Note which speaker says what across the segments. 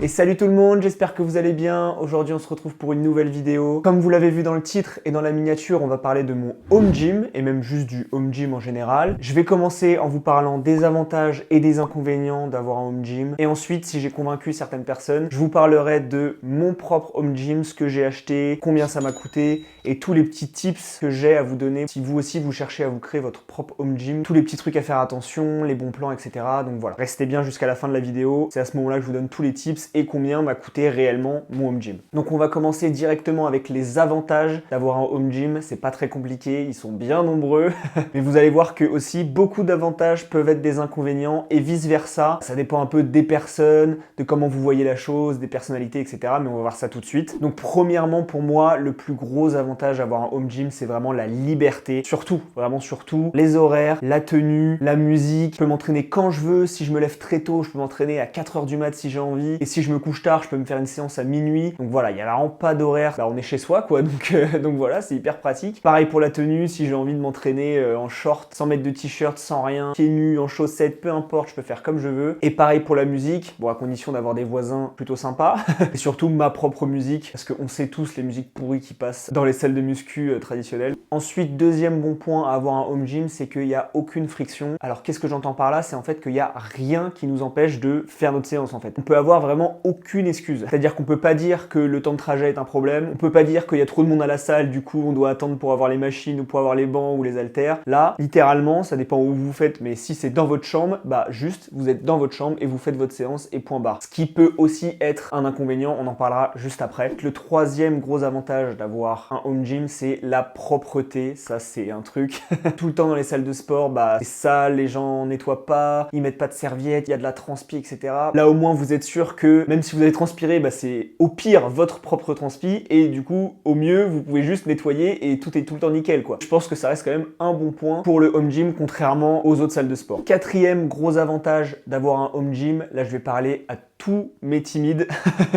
Speaker 1: Et salut tout le monde, j'espère que vous allez bien. Aujourd'hui on se retrouve pour une nouvelle vidéo. Comme vous l'avez vu dans le titre et dans la miniature, on va parler de mon home gym et même juste du home gym en général. Je vais commencer en vous parlant des avantages et des inconvénients d'avoir un home gym. Et ensuite, si j'ai convaincu certaines personnes, je vous parlerai de mon propre home gym, ce que j'ai acheté, combien ça m'a coûté et tous les petits tips que j'ai à vous donner si vous aussi vous cherchez à vous créer votre propre home gym. Tous les petits trucs à faire attention, les bons plans, etc. Donc voilà, restez bien jusqu'à la fin de la vidéo. C'est à ce moment-là que je vous donne tous les tips et combien m'a coûté réellement mon home gym. Donc on va commencer directement avec les avantages d'avoir un home gym. C'est pas très compliqué, ils sont bien nombreux, mais vous allez voir que aussi beaucoup d'avantages peuvent être des inconvénients et vice versa. Ça dépend un peu des personnes, de comment vous voyez la chose, des personnalités, etc. Mais on va voir ça tout de suite. Donc premièrement, pour moi, le plus gros avantage d'avoir un home gym, c'est vraiment la liberté. Surtout, vraiment surtout, les horaires, la tenue, la musique. Je peux m'entraîner quand je veux. Si je me lève très tôt, je peux m'entraîner à 4h du mat si j'ai envie. Et si je me couche tard, je peux me faire une séance à minuit. Donc voilà, il n'y a vraiment pas d'horaire. Bah, on est chez soi, quoi. Donc voilà, c'est hyper pratique. Pareil pour la tenue, si j'ai envie de m'entraîner en short, sans mettre de t-shirt, sans rien, pieds nus, en chaussettes, peu importe, je peux faire comme je veux. Et pareil pour la musique, bon, à condition d'avoir des voisins plutôt sympas. Et surtout ma propre musique, parce qu'on sait tous les musiques pourries qui passent dans les salles de muscu traditionnelles. Ensuite, deuxième bon point à avoir un home gym, c'est qu'il n'y a aucune friction. Alors qu'est-ce que j'entends par là? C'est en fait qu'il n'y a rien qui nous empêche de faire notre séance en fait. On peut avoir vraiment aucune excuse. C'est-à-dire qu'on peut pas dire que le temps de trajet est un problème, on peut pas dire qu'il y a trop de monde à la salle, du coup on doit attendre pour avoir les machines ou pour avoir les bancs ou les haltères. Là, littéralement, ça dépend où vous faites, mais si c'est dans votre chambre, bah juste, vous êtes dans votre chambre et vous faites votre séance et point barre. Ce qui peut aussi être un inconvénient, on en parlera juste après. Le troisième gros avantage d'avoir un home gym, c'est la propreté. Ça, c'est un truc. Tout le temps dans les salles de sport, bah c'est sale, les gens nettoient pas, ils mettent pas de serviettes, il y a de la transpi, etc. Là, au moins, vous êtes sûr que même si vous avez transpiré, bah, c'est au pire votre propre transpi et du coup, au mieux, vous pouvez juste nettoyer et tout est tout le temps nickel, quoi. Je pense que ça reste quand même un bon point pour le home gym, contrairement aux autres salles de sport. Quatrième gros avantage d'avoir un home gym, là, je vais parler à tous mes timides,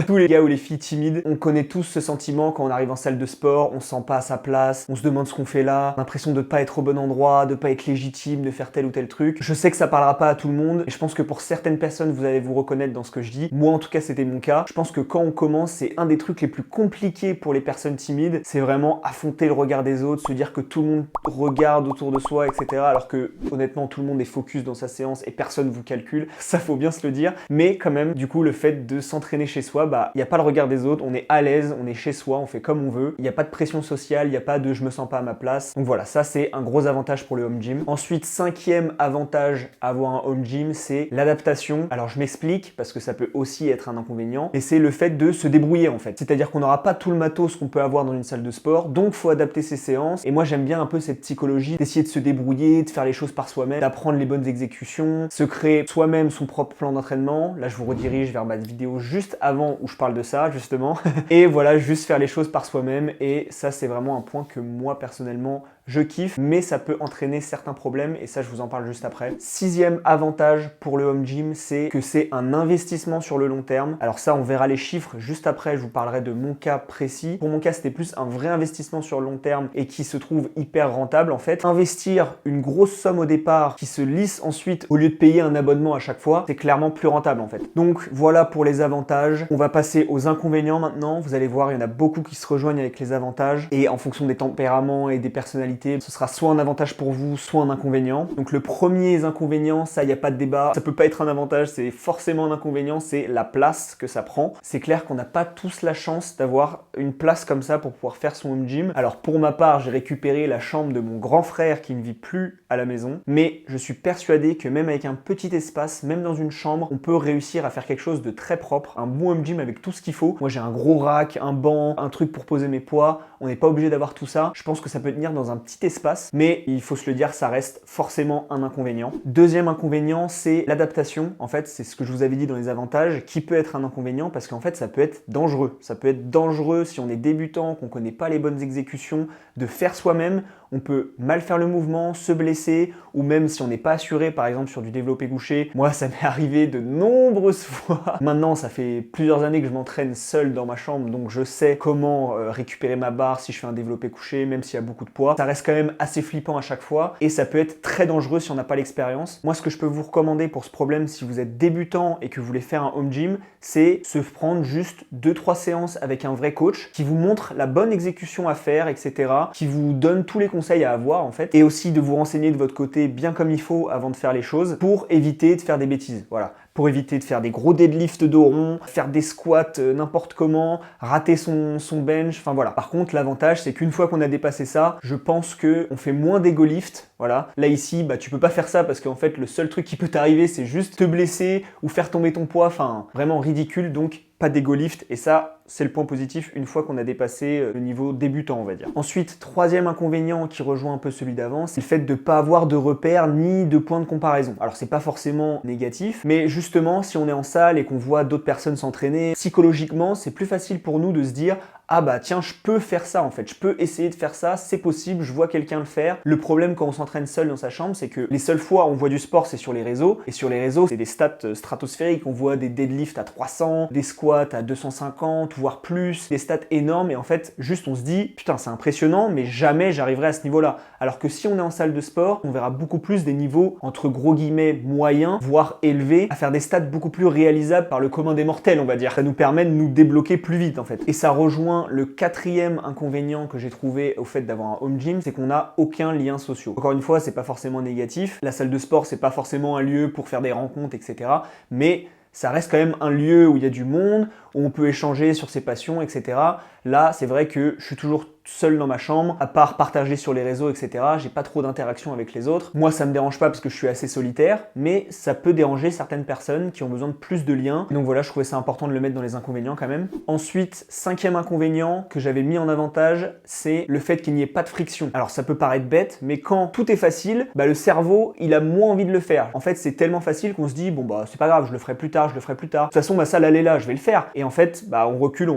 Speaker 1: tous les gars ou les filles timides, on connaît tous ce sentiment quand on arrive en salle de sport, on se sent pas à sa place, on se demande ce qu'on fait là, l'impression de pas être au bon endroit, de pas être légitime, de faire tel ou tel truc. Je sais que ça parlera pas à tout le monde, et je pense que pour certaines personnes, vous allez vous reconnaître dans ce que je dis. Moi, en tout cas, c'était mon cas. Je pense que quand on commence, c'est un des trucs les plus compliqués pour les personnes timides, c'est vraiment affronter le regard des autres, se dire que tout le monde regarde autour de soi, etc. Alors que, honnêtement, tout le monde est focus dans sa séance et personne vous calcule. Ça, faut bien se le dire. Mais quand même, du coup, le fait de s'entraîner chez soi, bah, il n'y a pas le regard des autres, on est à l'aise, on est chez soi, on fait comme on veut. Il n'y a pas de pression sociale, il n'y a pas de je me sens pas à ma place. Donc voilà, ça c'est un gros avantage pour le home gym. Ensuite, cinquième avantage à avoir un home gym, c'est l'adaptation. Alors je m'explique, parce que ça peut aussi être un inconvénient, et c'est le fait de se débrouiller en fait. C'est-à-dire qu'on n'aura pas tout le matos qu'on peut avoir dans une salle de sport, donc faut adapter ses séances. Et moi j'aime bien un peu cette psychologie d'essayer de se débrouiller, de faire les choses par soi-même, d'apprendre les bonnes exécutions, se créer soi-même son propre plan d'entraînement. Là je vous redirige vers ma vidéo juste avant où je parle de ça justement. Et voilà, juste faire les choses par soi-même, et ça c'est vraiment un point que moi personnellement je kiffe, mais ça peut entraîner certains problèmes et ça je vous en parle juste après. Sixième avantage pour le home gym, c'est que c'est un investissement sur le long terme. Alors ça on verra les chiffres juste après, je vous parlerai de mon cas précis. Pour mon cas c'était plus un vrai investissement sur le long terme et qui se trouve hyper rentable en fait. Investir une grosse somme au départ qui se lisse ensuite au lieu de payer un abonnement à chaque fois, c'est clairement plus rentable en fait. Donc voilà pour les avantages. On va passer aux inconvénients maintenant. Vous allez voir, il y en a beaucoup qui se rejoignent avec les avantages et en fonction des tempéraments et des personnalités, ce sera soit un avantage pour vous, soit un inconvénient. Donc le premier inconvénient, ça, il n'y a pas de débat. Ça peut pas être un avantage, c'est forcément un inconvénient, c'est la place que ça prend. C'est clair qu'on n'a pas tous la chance d'avoir une place comme ça pour pouvoir faire son home gym. Alors pour ma part, j'ai récupéré la chambre de mon grand frère qui ne vit plus à la maison, mais je suis persuadé que même avec un petit espace, même dans une chambre, on peut réussir à faire quelque chose de très propre, un bon home gym avec tout ce qu'il faut. Moi j'ai un gros rack, un banc, un truc pour poser mes poids, on n'est pas obligé d'avoir tout ça. Je pense que ça peut tenir dans un petit espace, mais il faut se le dire, ça reste forcément un inconvénient. Deuxième inconvénient, c'est l'adaptation. En fait, c'est ce que je vous avais dit dans les avantages, qui peut être un inconvénient parce qu'en fait, ça peut être dangereux. Ça peut être dangereux si on est débutant, qu'on connaît pas les bonnes exécutions, de faire soi-même. on peut mal faire le mouvement, se blesser, ou même si on n'est pas assuré, par exemple sur du développé couché. Moi, ça m'est arrivé de nombreuses fois. Maintenant, ça fait plusieurs années que je m'entraîne seul dans ma chambre, donc je sais comment récupérer ma barre si je fais un développé couché, même s'il y a beaucoup de poids. Ça reste quand même assez flippant à chaque fois, et ça peut être très dangereux si on n'a pas l'expérience. Moi, ce que je peux vous recommander pour ce problème, si vous êtes débutant et que vous voulez faire un home gym, c'est se prendre juste 2-3 séances avec un vrai coach qui vous montre la bonne exécution à faire, etc., qui vous donne tous les conseils à avoir en fait, et aussi de vous renseigner de votre côté bien comme il faut avant de faire les choses pour éviter de faire des bêtises. Voilà. Pour éviter de faire des gros deadlifts dos rond, faire des squats n'importe comment, rater son bench, enfin voilà. Par contre, l'avantage, c'est qu'une fois qu'on a dépassé ça, je pense qu'on fait moins d'ego lift, voilà. Là ici, bah tu peux pas faire ça parce qu'en fait, le seul truc qui peut t'arriver, c'est juste te blesser ou faire tomber ton poids, enfin vraiment ridicule, donc pas d'ego lift, et ça, c'est le point positif une fois qu'on a dépassé le niveau débutant, on va dire. Ensuite, troisième inconvénient qui rejoint un peu celui d'avant, c'est le fait de ne pas avoir de repères ni de points de comparaison. Alors, c'est pas forcément négatif, mais justement, si on est en salle et qu'on voit d'autres personnes s'entraîner, psychologiquement, c'est plus facile pour nous de se dire « Ah bah tiens, je peux faire ça en fait, je peux essayer de faire ça, c'est possible, je vois quelqu'un le faire. » Le problème quand on s'entraîne seul dans sa chambre, c'est que les seules fois où on voit du sport, c'est sur les réseaux, et sur les réseaux, c'est des stats stratosphériques. On voit des deadlifts à 300, des squats à 250, voire plus, des stats énormes, et en fait, juste on se dit, putain, c'est impressionnant, mais jamais j'arriverai à ce niveau-là. Alors que si on est en salle de sport, on verra beaucoup plus des niveaux, entre gros guillemets, moyens, voire élevés, à faire des stats beaucoup plus réalisables par le commun des mortels, on va dire. Ça nous permet de nous débloquer plus vite, en fait. Et ça rejoint le quatrième inconvénient que j'ai trouvé au fait d'avoir un home gym, c'est qu'on n'a aucun lien social. Encore une fois, c'est pas forcément négatif. La salle de sport, c'est pas forcément un lieu pour faire des rencontres, etc. Mais ça reste quand même un lieu où il y a du monde, où on peut échanger sur ses passions, etc. Là, c'est vrai que je suis toujours seul dans ma chambre, à part partager sur les réseaux, etc. J'ai pas trop d'interaction avec les autres. Moi, ça me dérange pas parce que je suis assez solitaire, mais ça peut déranger certaines personnes qui ont besoin de plus de liens. Donc voilà, je trouvais ça important de le mettre dans les inconvénients quand même. Ensuite, cinquième inconvénient que j'avais mis en avantage, c'est le fait qu'il n'y ait pas de friction. Alors ça peut paraître bête, mais quand tout est facile, bah, le cerveau, il a moins envie de le faire. En fait, c'est tellement facile qu'on se dit, bon bah c'est pas grave, je le ferai plus tard, je le ferai plus tard. De toute façon, ma salle, elle est là, je vais le faire. Et en fait, bah on recule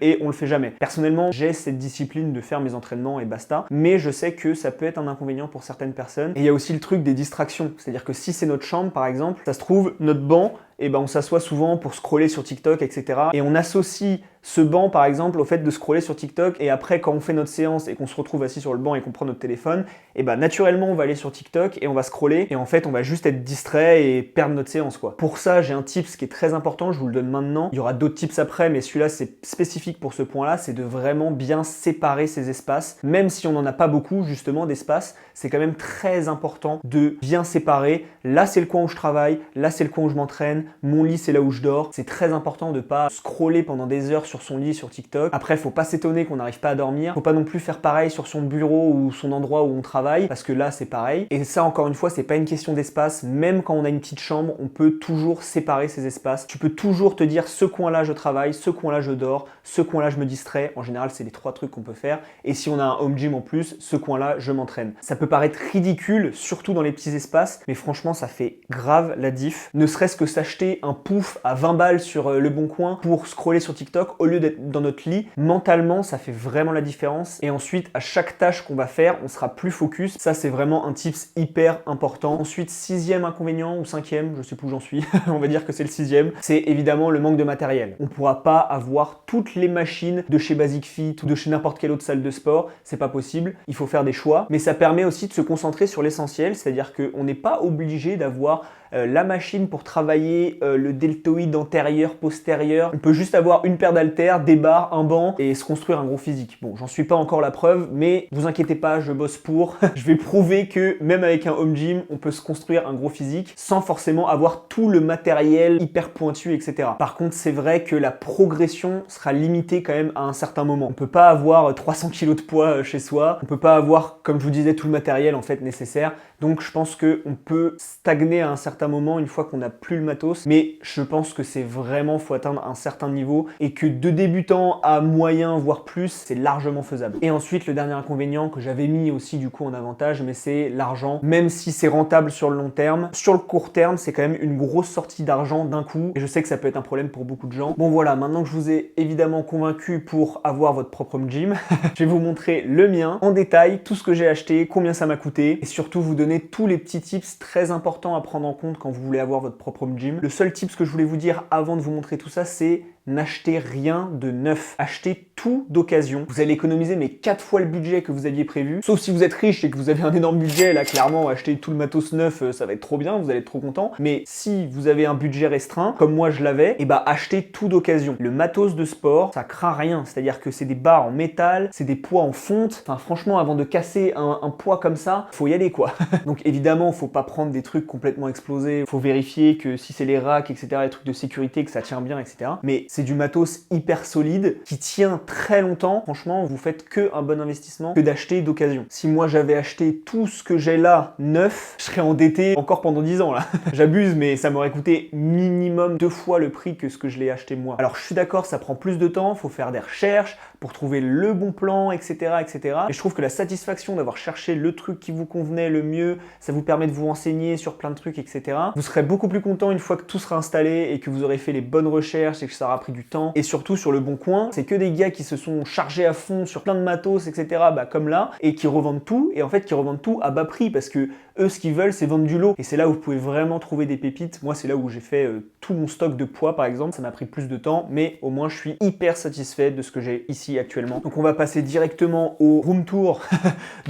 Speaker 1: et on le fait jamais. Personnellement, j'ai cette discipline de faire mes entraînements et basta, mais je sais que ça peut être un inconvénient pour certaines personnes. Et il y a aussi le truc des distractions, c'est-à-dire que si c'est notre chambre par exemple, ça se trouve, notre banc, et ben on s'assoit souvent pour scroller sur TikTok, etc. Et on associe ce banc par exemple au fait de scroller sur TikTok, et après quand on fait notre séance et qu'on se retrouve assis sur le banc et qu'on prend notre téléphone, et ben naturellement on va aller sur TikTok et on va scroller, et en fait on va juste être distrait et perdre notre séance quoi. Pour ça j'ai un tips qui est très important, je vous le donne maintenant, il y aura d'autres tips après, mais celui-là c'est spécifique pour ce point-là, c'est de vraiment bien séparer ces espaces, même si on n'en a pas beaucoup justement d'espace, c'est quand même très important de bien séparer. Là c'est le coin où je travaille, là c'est le coin où je m'entraîne, mon lit c'est là où je dors. C'est très important de pas scroller pendant des heures sur son lit sur TikTok. Après faut pas s'étonner qu'on n'arrive pas à dormir, faut pas non plus faire pareil sur son bureau ou son endroit où on travaille, parce que là c'est pareil. Et ça encore une fois c'est pas une question d'espace, même quand on a une petite chambre, on peut toujours séparer ces espaces. Tu peux toujours te dire ce coin-là je travaille, ce coin-là je dors, ce coin-là je me distrais. En général c'est les 3 trucs qu'on peut faire. Et si on a un home gym en plus, ce coin-là je m'entraîne. Ça peut paraître ridicule, surtout dans les petits espaces, mais franchement ça fait grave la diff. Ne serait-ce que s'acheter un pouf à 20 balles sur le bon coin pour scroller sur TikTok au lieu d'être dans notre lit, mentalement ça fait vraiment la différence. Et ensuite à chaque tâche qu'on va faire, on sera plus focus. Ça c'est vraiment un tips hyper important. Ensuite, sixième inconvénient ou cinquième, je sais plus où j'en suis, on va dire que c'est le sixième, c'est évidemment le manque de matériel. On pourra pas avoir toutes les machines de chez Basic Fit ou de chez n'importe quelle autre salle de sport, c'est pas possible, il faut faire des choix, mais ça permet aussi de se concentrer sur l'essentiel, c'est-à-dire qu'on n'est pas obligé d'avoir la machine pour travailler le deltoïde antérieur, postérieur. On peut juste avoir une paire d'haltères, des barres, un banc et se construire un gros physique. Bon, j'en suis pas encore la preuve, mais vous inquiétez pas, je bosse pour. Je vais prouver que même avec un home gym, on peut se construire un gros physique sans forcément avoir tout le matériel hyper pointu, etc. Par contre, c'est vrai que la progression sera limitée quand même à un certain moment. On peut pas avoir 300 kg de poids chez soi. On peut pas avoir, comme je vous disais, tout le matériel en fait nécessaire. Donc je pense qu'on peut stagner à un certain certain moment, une fois qu'on n'a plus le matos, mais je pense que c'est vraiment, faut atteindre un certain niveau et que de débutant à moyen, voire plus, c'est largement faisable. Et ensuite, le dernier inconvénient que j'avais mis aussi du coup en avantage, mais c'est l'argent. Même si c'est rentable sur le long terme, sur le court terme, c'est quand même une grosse sortie d'argent d'un coup. Et je sais que ça peut être un problème pour beaucoup de gens. Bon voilà, maintenant que je vous ai évidemment convaincu pour avoir votre propre home gym, je vais vous montrer le mien en détail, tout ce que j'ai acheté, combien ça m'a coûté, et surtout vous donner tous les petits tips très importants à prendre en compte quand vous voulez avoir votre propre home gym. Le seul tips que je voulais vous dire avant de vous montrer tout ça, c'est n'achetez rien de neuf. Achetez tout d'occasion. Vous allez économiser mais 4 fois le budget que vous aviez prévu. Sauf si vous êtes riche et que vous avez un énorme budget, là clairement acheter tout le matos neuf, ça va être trop bien, vous allez être trop content. Mais si vous avez un budget restreint, comme moi je l'avais, et bah achetez tout d'occasion. Le matos de sport, ça craint rien. C'est-à-dire que c'est des barres en métal, c'est des poids en fonte. Enfin franchement, avant de casser un poids comme ça, faut y aller quoi. Donc évidemment, faut pas prendre des trucs complètement explosés. Faut vérifier que si c'est les racks, etc., les trucs de sécurité, que ça tient bien, etc. Mais c'est du matos hyper solide qui tient très longtemps. Franchement, vous faites que un bon investissement que d'acheter d'occasion. Si moi j'avais acheté tout ce que j'ai là neuf, je serais endetté encore pendant 10 ans là. J'abuse, mais ça m'aurait coûté minimum 2 fois le prix que ce que je l'ai acheté moi. Alors je suis d'accord, ça prend plus de temps, faut faire des recherches pour trouver le bon plan, etc., etc. Et je trouve que la satisfaction d'avoir cherché le truc qui vous convenait le mieux, ça vous permet de vous renseigner sur plein de trucs, etc. Vous serez beaucoup plus content une fois que tout sera installé et que vous aurez fait les bonnes recherches et que ça aura pris du temps. Et surtout sur le Bon Coin, c'est que des gars qui se sont chargés à fond sur plein de matos, etc., bah, comme là, et qui revendent tout, et en fait qui revendent tout à bas prix, parce que eux, ce qu'ils veulent, c'est vendre du lot. Et c'est là où vous pouvez vraiment trouver des pépites. Moi, c'est là où j'ai fait tout mon stock de poids, par exemple. Ça m'a pris plus de temps, mais au moins, je suis hyper satisfait de ce que j'ai ici actuellement. Donc, on va passer directement au room tour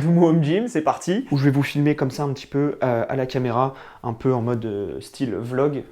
Speaker 1: de mon home gym. C'est parti. Où je vais vous filmer comme ça un petit peu à la caméra, un peu en mode style vlog.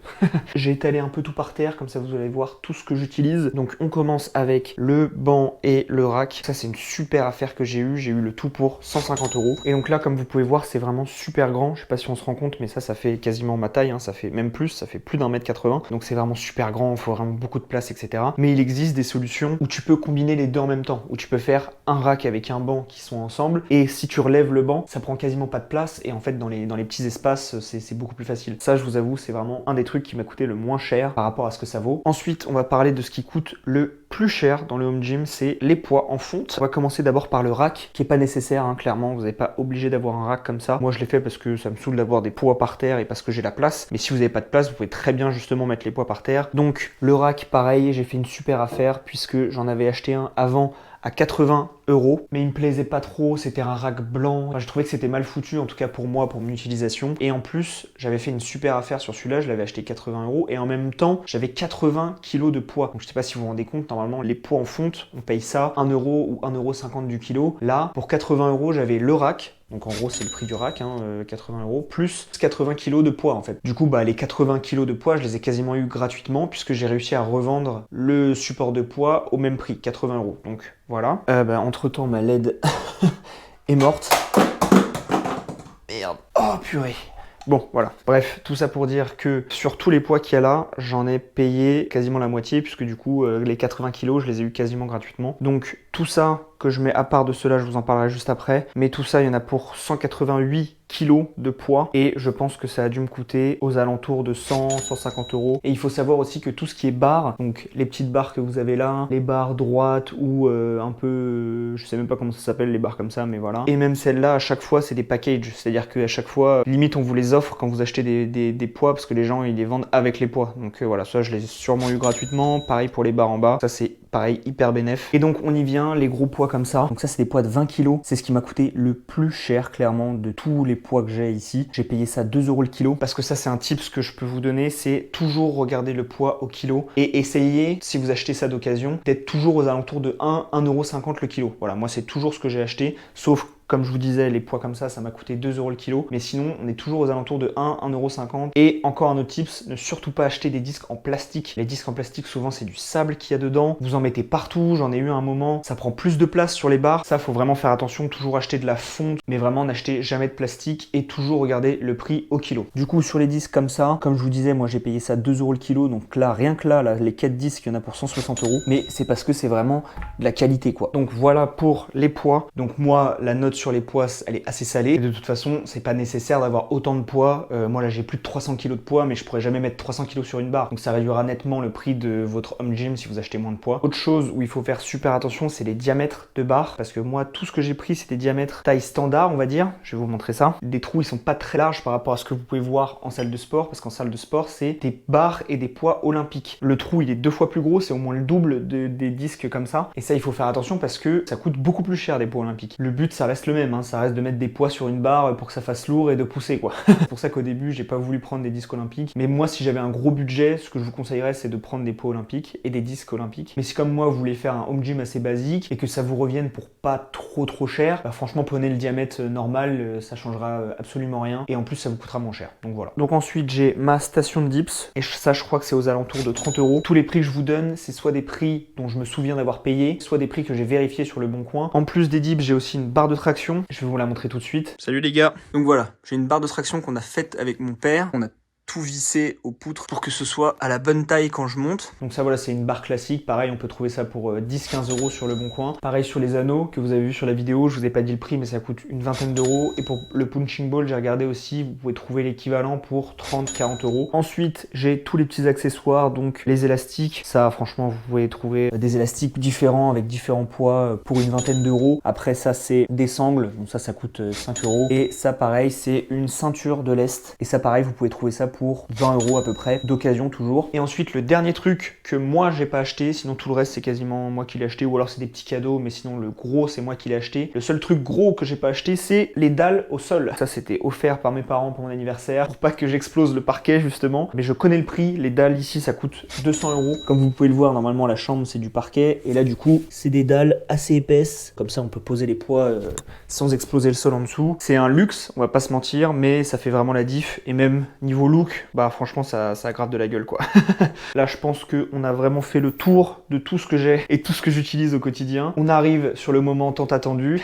Speaker 1: J'ai étalé un peu tout par terre, comme ça, vous allez voir tout ce que j'utilise. Donc, on commence avec le banc et le rack. Ça, c'est une super affaire que j'ai eu. J'ai eu le tout pour 150 €. Et donc là, comme vous pouvez voir, c'est vraiment super grand, je sais pas si on se rend compte, mais ça fait quasiment ma taille, hein. Ça fait même plus, ça fait plus d'1m80, donc c'est vraiment super grand, il faut vraiment beaucoup de place, etc. Mais il existe des solutions où tu peux combiner les deux en même temps, où tu peux faire un rack avec un banc qui sont ensemble, et si tu relèves le banc, ça prend quasiment pas de place, et en fait dans les petits espaces, c'est beaucoup plus facile. Ça, je vous avoue, c'est vraiment un des trucs qui m'a coûté le moins cher par rapport à ce que ça vaut. Ensuite, on va parler de ce qui coûte le plus cher dans le home gym, c'est les poids en fonte. On va commencer d'abord par le rack, qui est pas nécessaire, hein, clairement, vous n'êtes pas obligé d'avoir un rack comme ça. Moi, je l'ai fait parce que ça me saoule d'avoir des poids par terre et parce que j'ai la place. Mais si vous n'avez pas de place, vous pouvez très bien justement mettre les poids par terre. Donc le rack, pareil, j'ai fait une super affaire puisque j'en avais acheté un avant à 80 €, mais il me plaisait pas trop, c'était un rack blanc. Enfin, je trouvais que c'était mal foutu, en tout cas pour moi, pour mon utilisation. Et en plus, j'avais fait une super affaire sur celui-là, je l'avais acheté 80 €, et en même temps, j'avais 80 kg de poids. Donc je sais pas si vous vous rendez compte, normalement, les poids en fonte, on paye ça 1 € ou 1,50 € du kilo. Là, pour 80 €, j'avais le rack. Donc en gros, c'est le prix du rack, hein, 80 €, plus 80 kg de poids en fait. Du coup, bah, les 80 kg de poids, je les ai quasiment eu gratuitement puisque j'ai réussi à revendre le support de poids au même prix, 80 €. Donc voilà. Entre-temps, ma LED est morte. Merde. Oh purée. Bon, voilà. Bref, tout ça pour dire que sur tous les poids qu'il y a là, j'en ai payé quasiment la moitié, puisque du coup, les 80 kg, je les ai eu quasiment gratuitement. Donc, tout ça que je mets à part de cela, je vous en parlerai juste après. Mais tout ça, il y en a pour 188 kg de poids. Et je pense que ça a dû me coûter aux alentours de 100-150 €. Et il faut savoir aussi que tout ce qui est barres, donc les petites barres que vous avez là, les barres droites ou un peu... je sais même pas comment ça s'appelle, les barres comme ça, mais voilà. Et même celles-là, à chaque fois, c'est des packages. C'est-à-dire qu'à chaque fois, limite, on vous les offre quand vous achetez des poids, parce que les gens, ils les vendent avec les poids. Donc voilà, ça, je l'ai sûrement eu gratuitement. Pareil pour les barres en bas. Ça, c'est pareil, hyper bénéf. Et donc, on y vient, les gros poids comme ça. Donc ça, c'est des poids de 20 kg. C'est ce qui m'a coûté le plus cher, clairement, de tous les poids que j'ai ici. J'ai payé ça 2 € le kilo. Parce que ça, c'est un tips que je peux vous donner, c'est toujours regarder le poids au kilo. Et essayer, si vous achetez ça d'occasion, d'être toujours aux alentours de 1,50 € le kilo. Voilà, moi, c'est toujours ce que j'ai acheté, sauf comme je vous disais, les poids comme ça m'a coûté 2 € le kilo. Mais sinon, on est toujours aux alentours de 1,50 €. Et encore un autre tips, ne surtout pas acheter des disques en plastique. Les disques en plastique, souvent, c'est du sable qu'il y a dedans. Vous en mettez partout, j'en ai eu un moment. Ça prend plus de place sur les barres. Ça, faut vraiment faire attention. Toujours acheter de la fonte, mais vraiment n'acheter jamais de plastique et toujours regarder le prix au kilo. Du coup, sur les disques comme ça, comme je vous disais, moi, j'ai payé ça 2 € le kilo. Donc là, rien que là, les 4 disques, il y en a pour 160 €. Mais c'est parce que c'est vraiment de la qualité, quoi. Donc voilà pour les poids. Donc moi, la note sur les poids, elle est assez salée. Et de toute façon, c'est pas nécessaire d'avoir autant de poids. Moi là, j'ai plus de 300 kg de poids, mais je pourrais jamais mettre 300 kg sur une barre. Donc ça réduira nettement le prix de votre home gym si vous achetez moins de poids. Autre chose où il faut faire super attention, c'est les diamètres de barres. Parce que moi, tout ce que j'ai pris, c'est des diamètres taille standard, on va dire. Je vais vous montrer ça. Les trous, ils sont pas très larges par rapport à ce que vous pouvez voir en salle de sport. Parce qu'en salle de sport, c'est des barres et des poids olympiques. Le trou, il est 2 fois plus gros, c'est au moins le double des disques comme ça. Et ça, il faut faire attention parce que ça coûte beaucoup plus cher des poids olympiques. Le but, ça reste le même, hein. Ça reste de mettre des poids sur une barre pour que ça fasse lourd et de pousser, quoi. C'est pour ça qu'au début, j'ai pas voulu prendre des disques olympiques. Mais moi, si j'avais un gros budget, ce que je vous conseillerais, c'est de prendre des poids olympiques et des disques olympiques. Mais si comme moi, vous voulez faire un home gym assez basique et que ça vous revienne pour pas trop cher, bah franchement, prenez le diamètre normal, ça changera absolument rien. Et en plus, ça vous coûtera moins cher. Donc voilà. Donc ensuite, j'ai ma station de dips. Et ça, je crois que c'est aux alentours de 30 €. Tous les prix que je vous donne, c'est soit des prix dont je me souviens d'avoir payé, soit des prix que j'ai vérifiés sur le Bon Coin. En plus des dips, j'ai aussi une barre de traction. Je vais vous la montrer tout de suite. Salut les gars. Donc voilà, j'ai une barre de traction qu'on a faite avec mon père. On a tout vissé aux poutres pour que ce soit à la bonne taille quand je monte. Donc ça voilà, c'est une barre classique. Pareil, on peut trouver ça pour 10-15 € sur le Bon Coin. Pareil sur les anneaux que vous avez vu sur la vidéo, je vous ai pas dit le prix mais ça coûte une vingtaine d'euros. Et pour le punching ball, j'ai regardé aussi, vous pouvez trouver l'équivalent pour 30-40 €. Ensuite, j'ai tous les petits accessoires, donc les élastiques. Ça franchement, vous pouvez trouver des élastiques différents avec différents poids pour une vingtaine d'euros. Après ça, c'est des sangles, donc ça coûte 5 €. Et ça pareil, c'est une ceinture de lest. Et ça pareil, vous pouvez trouver ça pour 20 € à peu près, d'occasion toujours. Et ensuite, le dernier truc que moi j'ai pas acheté, sinon tout le reste c'est quasiment moi qui l'ai acheté, ou alors c'est des petits cadeaux, mais sinon le gros c'est moi qui l'ai acheté. Le seul truc gros que j'ai pas acheté, c'est les dalles au sol. Ça c'était offert par mes parents pour mon anniversaire, pour pas que j'explose le parquet justement. Mais je connais le prix, les dalles ici ça coûte 200 €. Comme vous pouvez le voir, normalement la chambre c'est du parquet, et là du coup c'est des dalles assez épaisses, comme ça on peut poser les poids sans exploser le sol en dessous. C'est un luxe, on va pas se mentir, mais ça fait vraiment la diff, et même niveau look, bah franchement ça grave de la gueule quoi. Là je pense qu'on a vraiment fait le tour de tout ce que j'ai et tout ce que j'utilise au quotidien. On arrive sur le moment tant attendu.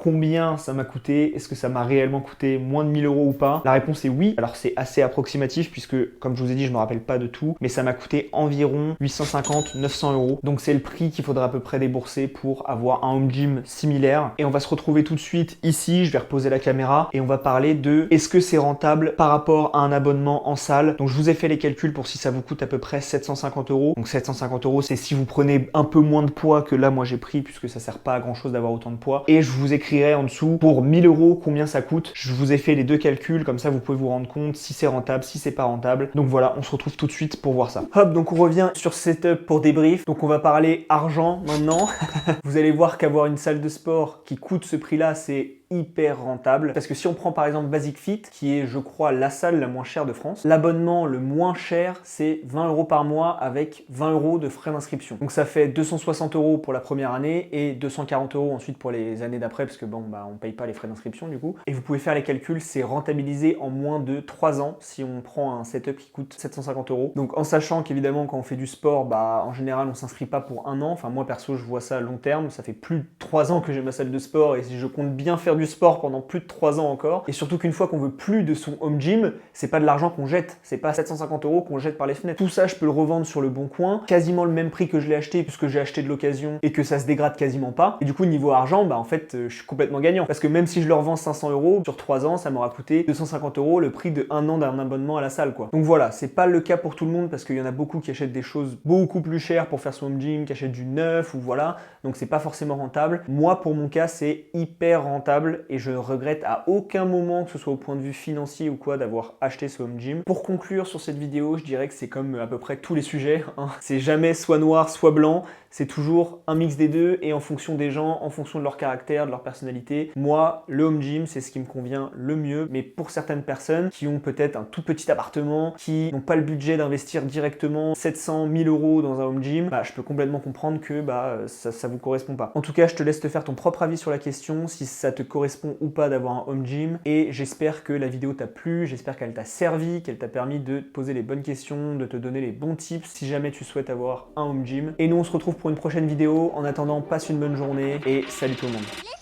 Speaker 1: Combien ça m'a coûté? Est-ce que ça m'a réellement coûté moins de 1000 € ou pas? La réponse est oui. Alors c'est assez approximatif puisque comme je vous ai dit, je me rappelle pas de tout, mais ça m'a coûté environ 850-900 €. Donc c'est le prix qu'il faudra à peu près débourser pour avoir un home gym similaire. Et on va se retrouver tout de suite ici, je vais reposer la caméra et on va parler de est-ce que c'est rentable par rapport à un abonnement en salle. Donc je vous ai fait les calculs pour si ça vous coûte à peu près 750 €. Donc 750 €, c'est si vous prenez un peu moins de poids que là moi j'ai pris, puisque ça sert pas à grand chose d'avoir autant de poids. Et je vous écrirai en dessous pour 1000 € combien ça coûte. Je vous ai fait les deux calculs, comme ça vous pouvez vous rendre compte si c'est rentable, si c'est pas rentable. Donc voilà, on se retrouve tout de suite pour voir ça. Hop, donc on revient sur ce setup pour débrief. Donc on va parler argent maintenant. Vous allez voir qu'avoir une salle de sport qui coûte ce prix-là, c'est hyper rentable. Parce que si on prend par exemple Basic Fit, qui est je crois la salle la moins chère de France, l'abonnement le moins cher c'est 20 € par mois avec 20 € de frais d'inscription. Donc ça fait 260 € pour la première année et 240 € ensuite pour les années d'après, parce que bon bah on paye pas les frais d'inscription du coup. Et vous pouvez faire les calculs, c'est rentabilisé en moins de 3 ans si on prend un setup qui coûte 750 €. Donc en sachant qu'évidemment quand on fait du sport, bah en général on s'inscrit pas pour un an. Enfin moi perso je vois ça à long terme, ça fait plus de 3 ans que j'ai ma salle de sport et si je compte bien faire du sport pendant plus de 3 ans encore. Et surtout qu'une fois qu'on veut plus de son home gym, c'est pas de l'argent qu'on jette, c'est pas 750 € qu'on jette par les fenêtres. Tout ça, je peux le revendre sur le Bon Coin, quasiment le même prix que je l'ai acheté, puisque j'ai acheté de l'occasion et que ça se dégrade quasiment pas. Et du coup, niveau argent, bah en fait, je suis complètement gagnant. Parce que même si je le revends 500 € sur 3 ans, ça m'aura coûté 250 €, le prix de 1 an d'un abonnement à la salle, quoi. Donc voilà, c'est pas le cas pour tout le monde, parce qu'il y en a beaucoup qui achètent des choses beaucoup plus chères pour faire son home gym, qui achètent du neuf, ou voilà. Donc c'est pas forcément rentable. Moi, pour mon cas, c'est hyper rentable et je regrette à aucun moment, que ce soit au point de vue financier ou quoi, d'avoir acheté ce home gym. Pour conclure sur cette vidéo, je dirais que c'est comme à peu près tous les sujets, hein. C'est jamais soit noir, soit blanc. C'est toujours un mix des deux et en fonction des gens, en fonction de leur caractère, de leur personnalité. Moi, le home gym, c'est ce qui me convient le mieux. Mais pour certaines personnes qui ont peut-être un tout petit appartement, qui n'ont pas le budget d'investir directement 700 000 € dans un home gym, bah, je peux complètement comprendre que ça vous correspond pas. En tout cas, je te laisse te faire ton propre avis sur la question, si ça te correspond ou pas d'avoir un home gym. Et j'espère que la vidéo t'a plu, j'espère qu'elle t'a servi, qu'elle t'a permis de te poser les bonnes questions, de te donner les bons tips si jamais tu souhaites avoir un home gym. Et nous, on se retrouve pour une prochaine vidéo. En attendant, passe une bonne journée et salut tout le monde.